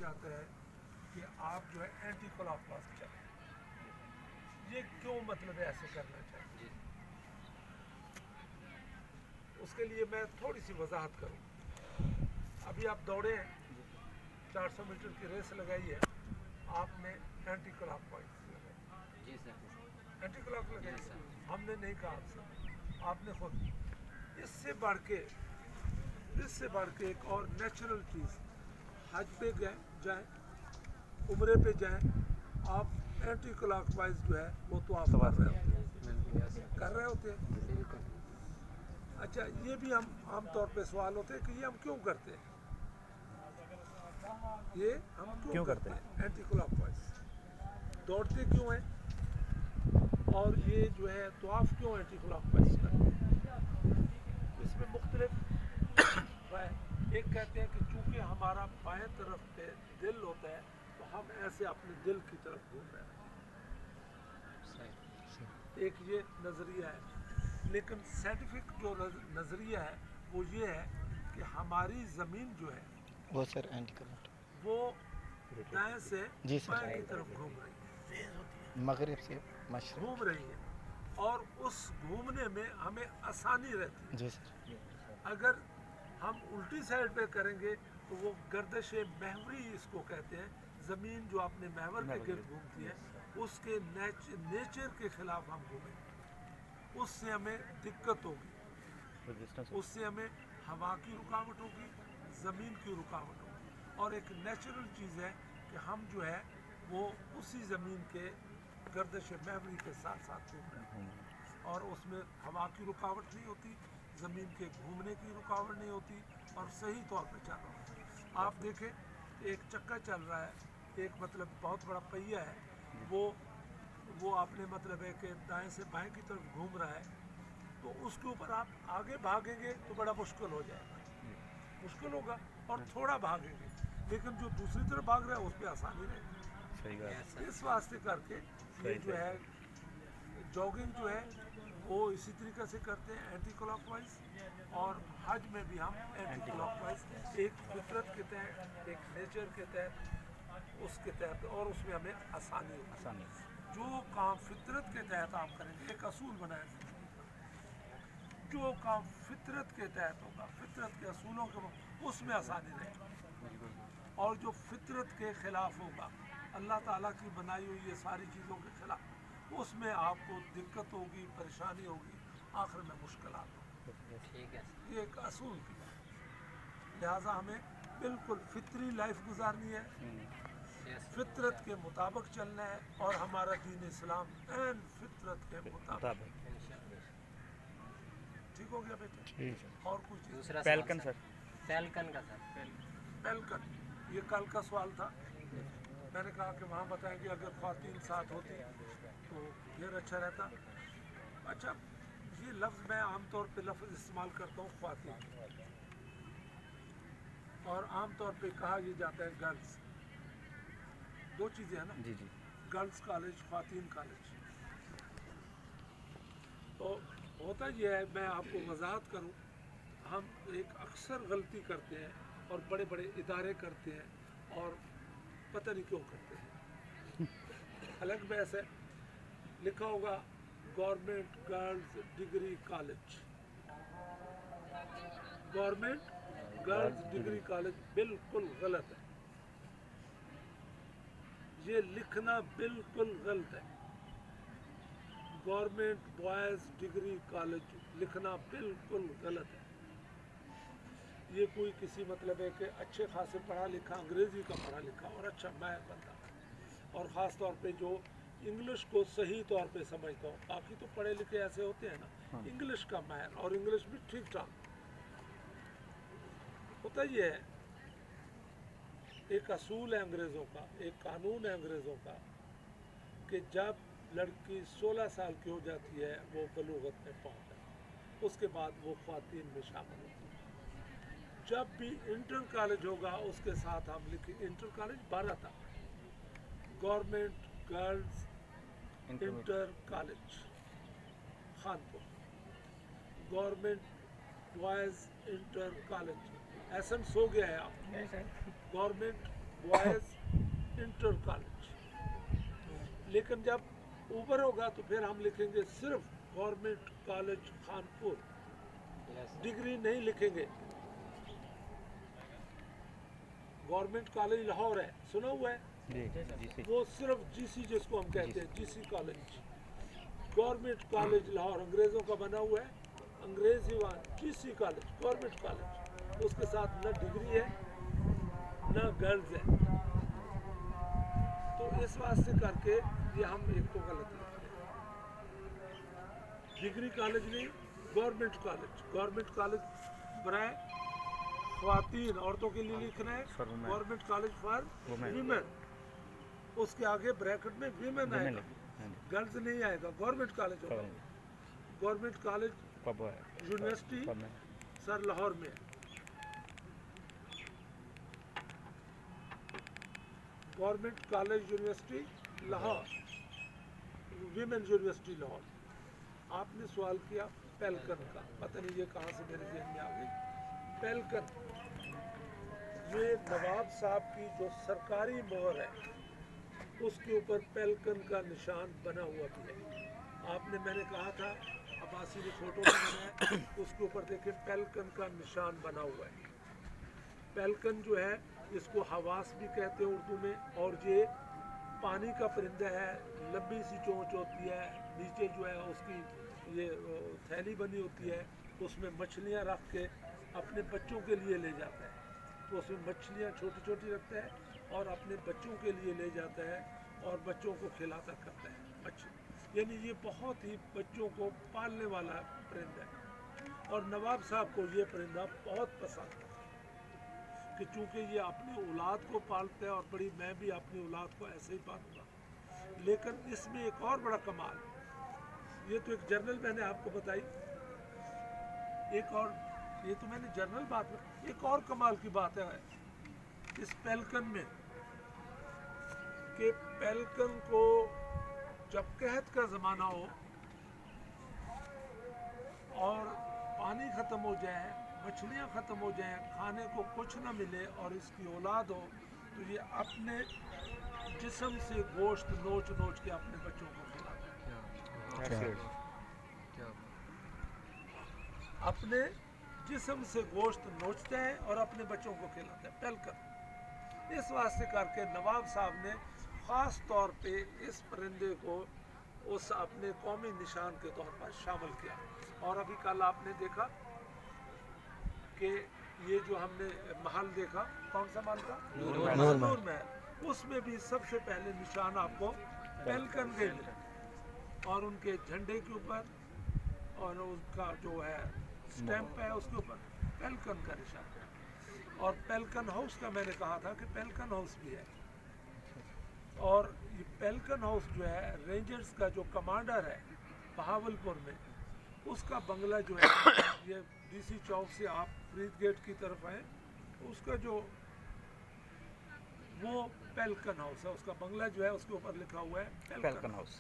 جاتا ہے کہ آپ جو ہے اینٹی کلاک واس چلیں. یہ کیوں مطلب ایسے کرنا چاہیے؟ اس کے لیے میں تھوڑی سی وضاحت کروں. ابھی آپ دوڑے ہیں, 400 میٹر کی ریس لگائی ہے, آپ نے اینٹی کلاک وائز لگائی. جی سر. اینٹی کلاک لگائی, ہم نے نہیں کہا آپ سے, آپ نے خود. اس سے بڑھ کے ایک اور نیچرل چیز, حج پہ جائیں, عمرے پہ جائیں, آپ اینٹی کلاک وائز جو ہے وہ تو آپ کر رہے ہوتے ہیں. اچھا, یہ بھی ہم عام طور پہ سوال ہوتے ہیں کہ یہ ہم کیوں کرتے ہیں, یہ ہم کیوں کرتے ہیں اینٹی کلاک وائز, دوڑتے کیوں ہیں, اور یہ جو ہے طواف کیوں اینٹی کلاک وائز کرتے ہیں. اس میں مختلف رائے. ایک کہتے ہیں کہ چونکہ ہمارا بائیں طرف پہ دل ہوتا ہے تو ہم ایسے اپنے دل کی طرف گھوم رہے ہیں. ایک یہ نظریہ ہے. لیکن سائنٹیفک جو نظریہ ہے وہ یہ ہے کہ ہماری زمین جو ہے وہ سر اینٹی کرنٹ وہ دائیں سے جی سر, بائیں کی طرف گھوم رہی ہے, مغرب سے مشرق. گھوم رہی ہے, اور اس گھومنے میں ہمیں آسانی رہتی ہے. جی سر. اگر ہم الٹی سائڈ پہ کریں گے تو وہ گردش محوری اس کو کہتے ہیں, زمین جو اپنے محور کے گرد گھومتی ہے اس کے نیچر کے خلاف ہم گھومیں گے, اس سے ہمیں دقت ہوگی, اس سے ہمیں ہوا کی رکاوٹ ہوگی, زمین کی رکاوٹ ہوگی. اور ایک نیچرل چیز ہے کہ ہم جو ہے وہ اسی زمین کے گردش محوری کے ساتھ ساتھ گھوم رہے ہیں, اور اس میں ہوا کی رکاوٹ نہیں ہوتی, زمین کے گھومنے کی رکاوٹ نہیں ہوتی, اور صحیح طور پہ چل رہا ہے. آپ دیکھیں ایک چکا چل رہا ہے, ایک مطلب بہت بڑا پہیہ ہے, وہ آپ نے مطلب ہے کہ دائیں سے بائیں کی طرف گھوم رہا ہے, تو اس کے اوپر آپ آگے بھاگیں گے تو بڑا مشکل ہو جائے گا, مشکل ہوگا, اور تھوڑا بھاگیں گے, لیکن جو دوسری طرف بھاگ رہا ہے اس پہ آسانی رہے گی. اس واسطے کر کے یہ جو ہے جاگنگ جو ہے وہ اسی طریقے سے کرتے ہیں اینٹی کلاک وائز, اور حج میں بھی ہم اینٹی کلاک وائز, ایک فطرت کے تحت, ایک نیچر کے تحت, اس کے تحت, اور اس میں ہمیں آسانی ہوگی. جو کام فطرت کے تحت آپ کریں گے, ایک اصول بنایا زندگی کا, جو کام فطرت کے تحت ہوگا, فطرت کے اصولوں کے اس میں آسانی رہے گی, اور جو فطرت کے خلاف ہوگا, اللہ تعالیٰ کی بنائی ہوئی یہ ساری چیزوں کے خلاف, اس میں آپ کو دقت ہوگی, پریشانی ہوگی, آخر میں مشکلات ہوگی. یہ ایک اصول کی بات ہے. لہٰذا ہمیں بالکل فطری لائف گزارنی ہے, فطرت کے مطابق چلنا ہے, اور ہمارا دین اسلام عین فطرت کے مطابق. ٹھیک ہو گیا بیٹا؟ اور کچھ دوسرا پیلکن سر. پیلکن کا سر. پیلکن, یہ کل کا سوال تھا. میں نے کہا کہ وہاں بتائیں گے اگر خواتین ساتھ ہوتی تو پھر اچھا رہتا. اچھا, یہ لفظ میں عام طور پہ لفظ استعمال کرتا ہوں خواتین, اور عام طور پہ کہا یہ جاتا ہے گرلز. دو چیزیں ہیں نا, جی جی. گرلز کالج, خواتین کالج. تو ہوتا یہ ہے, میں آپ کو وضاحت کروں, ہم ایک اکثر غلطی کرتے ہیں, اور بڑے بڑے ادارے کرتے ہیں, اور پتہ نہیں کیوں کرتے ہیں. الگ بحث ہے, لکھا ہوگا government girls degree college, government girls degree college بالکل غلط ہے. یہ لکھنا بالکل غلط ہے. گورنمنٹ بوائز ڈگری کالج لکھنا بالکل غلط ہے. یہ کوئی کسی مطلب ہے کہ اچھے خاصے پڑھا لکھا, انگریزی کا پڑھا لکھا اور اچھا ماہر بندہ, اور خاص طور پہ جو انگلش کو صحیح طور پہ سمجھتا ہوں. باقی تو پڑھے لکھے ایسے ہوتے ہیں نا, انگلش کا ماہر, اور انگلش بھی ٹھیک ٹھاک. ہوتا یہ ہے, ایک اصول ہے انگریزوں کا, ایک قانون ہے انگریزوں کا, کہ جب لڑکی 16 سال کی ہو جاتی ہے وہ بلوغت میں پہنچ جاتی ہے, اس کے بعد وہ خواتین میں شامل ہوتی ہے. جب بھی انٹر کالج ہوگا اس کے ساتھ ہم لکھیں, انٹر کالج 12 تک, government girls inter college Khanpur, government boys inter college. ایسنس ہو گیا ہے آپ, گورنمنٹ बॉयज़ इंटर कॉलेज। लेकिन जब ऊपर होगा तो फिर हम लिखेंगे सिर्फ गवर्नमेंट कॉलेज खानपुर, डिग्री नहीं लिखेंगे। गवर्नमेंट कॉलेज लाहौर है, सुना हुआ है, वो सिर्फ जीसी जिसको हम कहते हैं GC college, government college Lahore अंग्रेज़ों का बना हुआ है, अंग्रेज ईवान जीसी कॉलेज गवर्नमेंट कॉलेज, उसके साथ न डिग्री है न गर्ल्स है। तो इस वास्ते करके ये हम एक तो गलत लिखते हैं, डिग्री कॉलेज नहीं गवर्नमेंट कॉलेज। गवर्नमेंट कॉलेज बराए ख्वातीन औरतों के लिए लिखना है, गवर्नमेंट कॉलेज फॉर वीमेन, उसके आगे ब्रैकेट में वीमेन आएगा, गर्ल्स नहीं आएगा, गवर्नमेंट कॉलेज होगा। Government college university sir Lahore में है, government college university Lahore, women university Lahore. आपने सवाल किया पेलकन का, पता नहीं ये कहाँ से मेरे जहन में आ गई। पेलकन ये नवाब साहब की जो सरकारी मोहर है उसके ऊपर पेलकन का निशान बना हुआ भी है। आपने मैंने कहा था अब्बासी ने फोटो में बनाया, उसके ऊपर देखें पेलकन का निशान बना हुआ है। पेलकन जो है इसको हवास भी कहते हैं उर्दू में, और ये पानी का परिंदा है, लंबी सी चोंच होती है, नीचे जो है उसकी ये थैली बनी होती है, उसमें मछलियाँ रख के अपने बच्चों के लिए ले जाता है। तो उसमें मछलियाँ छोटी छोटी रखता है और अपने बच्चों के लिए ले जाता है और बच्चों को खिलाता करता है मछली। यानी ये बहुत ही बच्चों को पालने वाला परिंदा है, और नवाब साहब को ये परिंदा बहुत पसंद है कि चूँकि ये अपनी औलाद को पालता है, और बड़ी मैं भी अपनी औलाद को ऐसे ही पालूंगा। लेकिन इसमें एक और बड़ा कमाल है, ये तो एक जर्नल मैंने आपको बताई, एक और ये तो मैंने जर्नल बात में, एक और कमाल की बात है इस पेलकन में कि पेलकन को जब कहत का ज़माना हो और पानी ख़त्म हो जाए, मछलियाँ ख़त्म हो जाएं, खाने को कुछ ना मिले और इसकी औलाद हो, तो ये अपने जिस्म से गोश्त नोच नोच के अपने बच्चों को खिलाता है। अपने जिस्म से गोश्त नोचता है और अपने बच्चों को खिलाता है पेलकन। इस वास्ते करके नवाब साहब ने ख़ास तौर पे इस परिंदे को उस अपने कौमी निशान के तौर पर शामिल किया। और अभी कल आपने देखा कि ये जो हमने महल देखा, कौन सा महल था? नूर महल। उसमें भी सबसे पहले निशान आपको पेलकन के मिले, और उनके झंडे के ऊपर और उसका जो है स्टैंप है उसके ऊपर पेलकन का निशान है। और पेलकन हाउस का मैंने कहा था कि पेलकन हाउस भी है, और ये पेलकन हाउस जो है रेंजर्स का जो कमांडर है बहावलपुर में, उसका बंगला जो है ये डीसी चौक से आप फरीद गेट की तरफ आए, उसका जो वो पेलकन हाउस है, उसका बंगला जो है उसके ऊपर लिखा हुआ है पेलकन हाउस।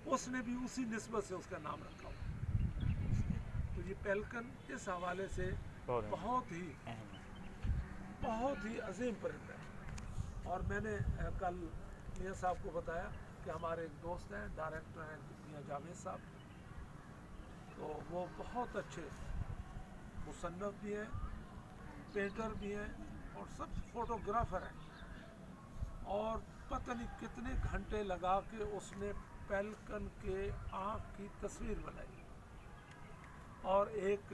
उसने भी उसी निस्बत से उसका नाम रखा हुआ। तो ये पेलकन इस हवाले से बहुत ही अजीम परिंदा है। और मैंने कल मियाँ साहब को बताया कि हमारे एक दोस्त हैं, डायरेक्टर हैं मियाँ जावेद साहब, तो वो बहुत अच्छे मुसन्नफ़ भी हैं, पेंटर भी हैं, और सब फोटोग्राफर हैं। और पता नहीं कितने घंटे लगा के उसने पेलकन के आँख की तस्वीर बनाई। और एक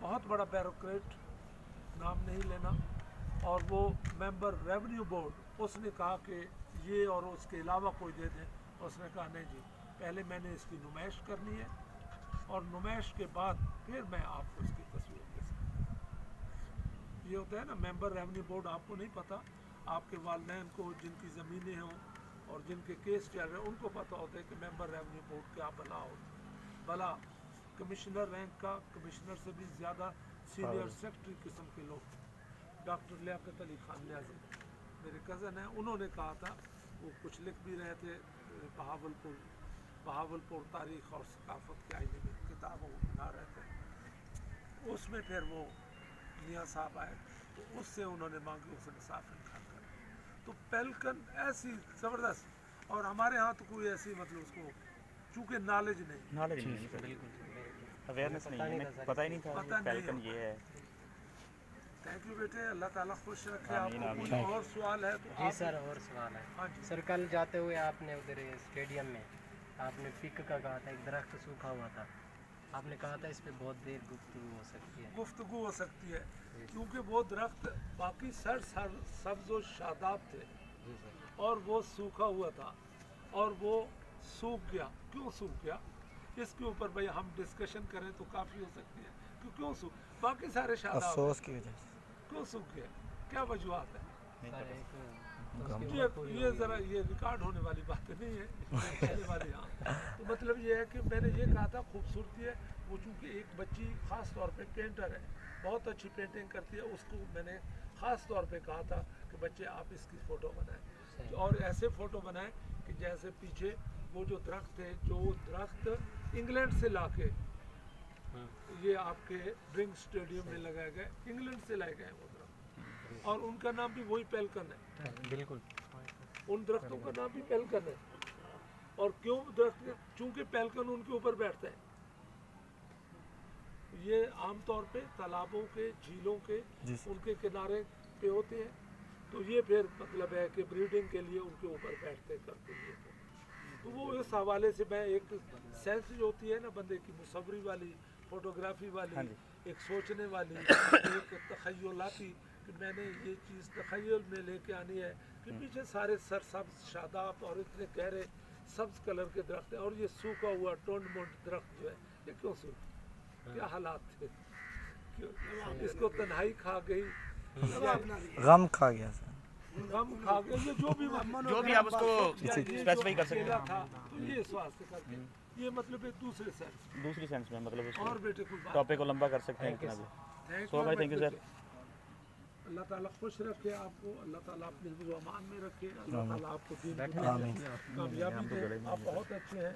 बहुत बड़ा ब्यूरोक्रेट, नाम नहीं लेना, और वो मेंबर रेवेन्यू बोर्ड, उसने कहा कि ये और उसके अलावा कोई दे दें। उसने कहा नहीं जी, पहले मैंने इसकी नुमाइश करनी है, और नुमाइश के बाद फिर मैं आपको इसकी तस्वीर दे सकता। ये होता है ना, मेंबर रेवेन्यू बोर्ड, आपको नहीं पता, आपके वालिदैन को जिनकी ज़मीनें हों और जिनके केस चल रहे हैं उनको पता होता है कि मेंबर रेवेन्यू बोर्ड क्या भला होता, भला कमिश्नर रैंक का, कमिश्नर से भी ज़्यादा सीनियर सेक्रेटरी किस्म के लोग। डॉक्टर लियाकत अली खान न्याज़ी मेरे कज़न हैं, उन्होंने कहा था, वो कुछ लिख भी रहे थे बहावलपुर तारीख़ और सकाफ़त के आईने में किताबों को बना रहे थे। उसमें फिर वो मियाँ साहब आए तो उससे उन्होंने मांगी, उसने साफ इनकार कर दिया। पेल्कन ऐसी ज़बरदस्त, और हमारे यहाँ तो कोई ऐसी मतलब उसको चूँकि नॉलेज नहीं, नॉलेज नहीं है, बिल्कुल अवेयरनेस नहीं है, पता ही नहीं था पता नहीं पेल्कन ये है। थैंक यू बेटे, अल्लाह ताला खुश रखे आमीन, आपको। आमीन। कोई और सवाल है तो जी आप सर, और सवाल है हाँ जी सर। कल जाते हुए आपने उधर स्टेडियम में आपने पिक का कहा था, एक दरख्त सूखा हुआ था, आपने कहा था इस पे बहुत देर गुफ्तगू हो सकती है। गुफ्तगू हो सकती है, क्योंकि वो दरख्त बाकी सब्ज और शादाब थे जी सर। और वो सूखा हुआ था और वो सूख गया। क्यों सूख गया इसके ऊपर भाई हम डिस्कशन करें तो काफ़ी हो सकती है कि क्यों सूख, बाकी सारे शादाब अफसोस की वजह से क्यों सूख गए, क्या वजूहत है। सर एक ये ज़रा ये रिकॉर्ड होने वाली बात नहीं है, कहने वाली हाँ। तो मतलब ये है कि मैंने ये कहा था खूबसूरती है वो, चूँकि एक बच्ची ख़ास तौर पे पेंटर है, बहुत अच्छी पेंटिंग करती है, उसको मैंने ख़ास तौर पे कहा था कि बच्चे आप इसकी फ़ोटो बनाएं और ऐसे फ़ोटो बनाएं कि जैसे पीछे वो जो दरख्त है, जो दरख्त इंग्लैंड से ला के ये आपके ड्रिंक स्टेडियम में लगाए गए, इंग्लैंड से लाए गए वो दरख्त, और उनका नाम भी वही पेल्कन है, बिल्कुल उन दरख्तों का नाम भी पेल्कन है। और क्यों दरख्त, चूंकि पेल्कन उनके ऊपर बैठते हैं। ये आमतौर पे तालाबों के, झीलों के उनके किनारे पे होते हैं, तो ये फिर मतलब है कि ब्रीडिंग के लिए उनके ऊपर बैठते करते हैं। तो वो इस हवाले से मैं एक सेंस जो होती है ना बंदे की, मुसव्वरी वाली, फोटोग्राफी वाली, एक सोचने वाली, एक तखय्युलाती, कि मैंने ये चीज़ तखय्युल में लेके आनी है कि पीछे सारे सरसब्ज शादाब और इतने गहरे सब्ज कलर के दरख्त हैं, और ये सूखा हुआ टोंड मोंड दरख्त जो है ये क्यों सूखा, क्या हालात थे, क्यों इसको तन्हाई खा गई, गम खा गया सर। गम खा गए, ये जो भी आप उसको स्पेसिफाई कर सकते हैं। था, तो ये स्वास्थ्य करके ये मतलब एक दूसरे सेंस। दूसरी सेंस में मतलब और बेटे कोई बात टॉपिक को लंबा कर सकते हैं इतना भी। Thank सो you भाई, very thank you much, sir. बेटे। अल्लाह ताला खुश रखे आपको, अल्लाह ताला अपने हिफ्ज़ व अमान में रखे, अल्लाह ताला आपको दीन की कामयाबी दे। आप बहुत अच्छे हैं,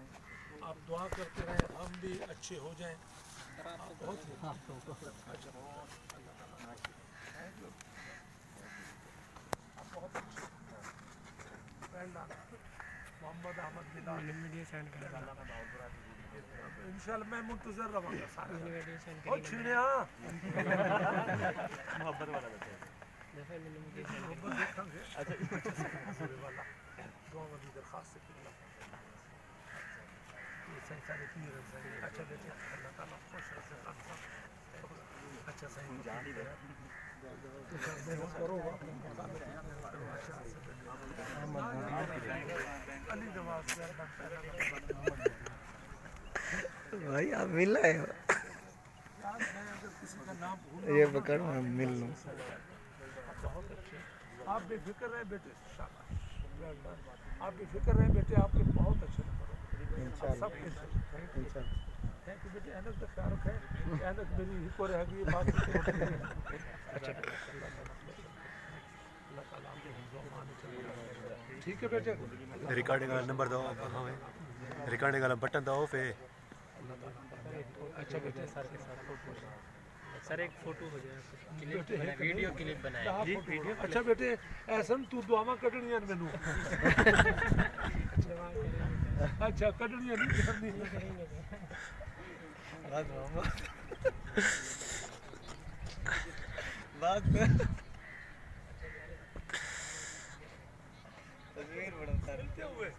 आप दुआ करते रहें, हम भी अच्छे हो जाएं। आप बहुत अच्छा, Thank you. आप बहुत अच्छे Well done. मोहम्मद अहमद बिलाल इंशाल्लाह मैं मुंतज़र रहूँगा सारे ओ छीने हाँ मोहब्बत वाला बच्चा मोहब्बत देखेंगे। अच्छा वाला दुआ वाली दरखास्त से कितना ये सही सारे पीर हैं। अच्छा बेटे, अल्लाह ताला खुश रखे आपको। अच्छा सही जान ही दे करो अली नवाज भाई आप मिल रहे हो, यार मैं अगर किसी का नाम भूल ये पकड़ मैं मिल लूँ। बहुत अच्छे, आप बेफिक्र रहे बेटे, शाबाश। आप बेफिक्र रहे बेटे, आपके बहुत अच्छे नंबर सब कुछ। थैंक यू बेटे, एनक का ख्याल रखें, एनक मेरी ही को रह गई बात। अच्छा अल्लाह ताला आपको हिफ्ज़ व अमान में चले। ठीक है बेटे, रिकॉर्डिंग वाला नंबर दो, हाँ रिकॉर्डिंग वाला बटन दो पे। अच्छा बेटे, सर एक फोटो हो जाए, वीडियो क्लिप बनाए। अच्छा बेटे, ऐसन तू दुआवा कटनियां मैनू। अच्छा कटनियां नहीं करनी। बात मिलते हुए